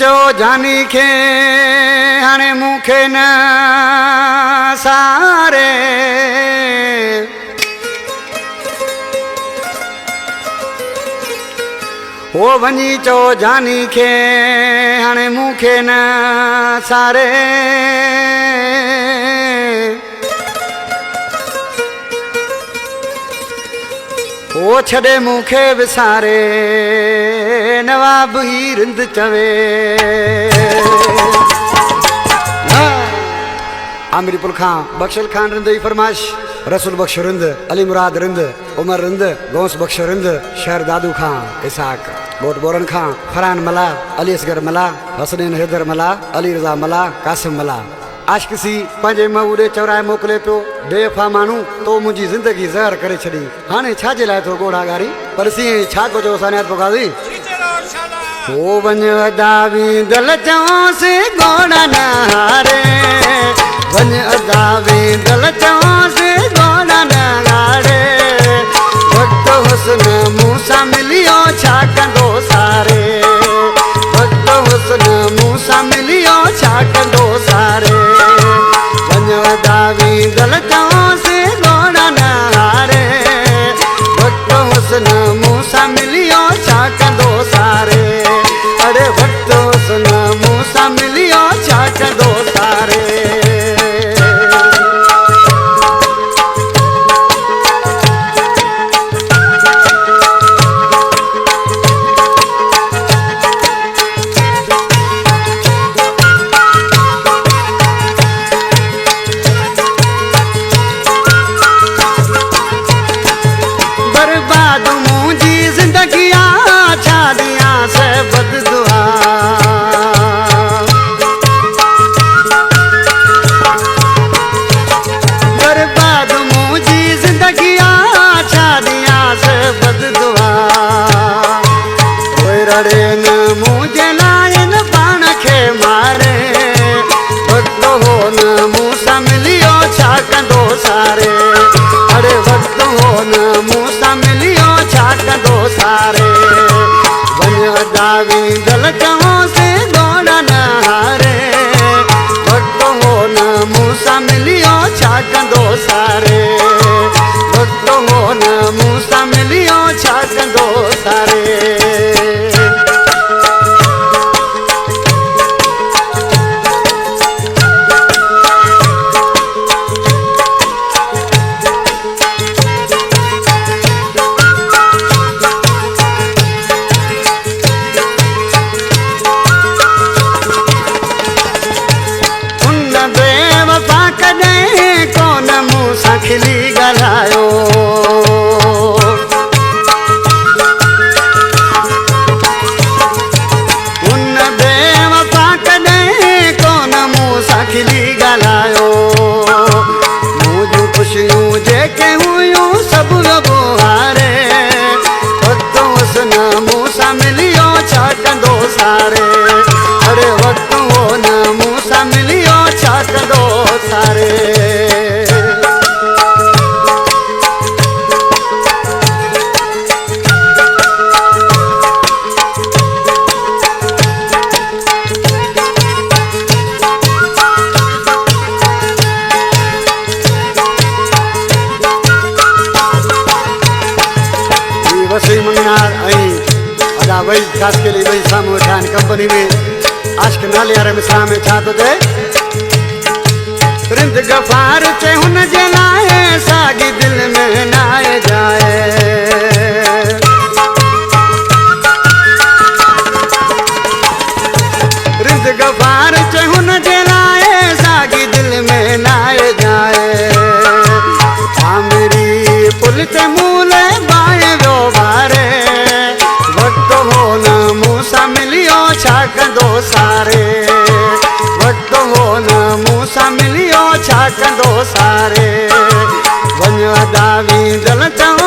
चो जानी खे हाणे मूंखे न सारे ओ वञी चो जानी खे हाणे मूंखे न सारे ओ छॾे मूंखे विसारे नवाब ही रिंद चवे आमिर पुल खां बख्शल खान रिंद जी फरमाइश रसूल बख्श रिंद अली मुराद रिंद उमर रिंद गौस बख्श रिंद शहर दादू खां इसाक बोट बोरन खां फरहान मला अली असगर मला हसनैन हैदर मला अली रज़ा मला कासिम मला आशिक़ी पंहिंजे मऊदे चौराहे मोकिले पियो बेवफ़ा माण्हू तो मुंहिंजी ज़िंदगी ज़हर करे छॾी हाणे छाजे लाइ थो ॻोढ़ा ॻारी पर सी छा को चयो सानियात पोगाज़ी ओ वञ अदावी दल चवोसि ॻोढ़ा न हारे वञ अदावी दल चवोसि ॻोढ़ा न हारे वक़्तु हुस्न मूंसां मिलियो छा कंदो सारे वक़्तु हुस्न मूंसां मिलियो छा कंदो सारे दावी दल चवोसि ॻोढ़ा न हारे वक़्तु हुस्न मूंसां मिलियो छा कंदो सारे अरे वक़्तु हुस्न मूंसां मिलियो छा कंदो सारे खिली ॻाल्हायो उन बेवफ़ा कॾहिं कोन मूंसां खिली ॻाल्हायो मुंहिंजूं ख़ुशियूं जेके हुयूं सभु वियो हारे वक़्तु हुस्न मूंसां मिलियो छा कंदो सारे अरे वक़्तु हुन मूंसां मिलियो छा कंदो सारे वही खास के लिए वही सामू खान कंपनी में आशिक नाले यार मिसरा में छा तो दे रिंद गफार चे हुन जे लाए सागी दिल में नाए जाए रिंद गफार चे हुन जे लाए सागी दिल में नाए जाए आमिरी पुल ते मूले बाए वो बारे मूंसां मिलियो छा कंदो सारे वक़्तु हुन मूंसां मिलियो छा कंदो सारे वञ दावी दल चवोसि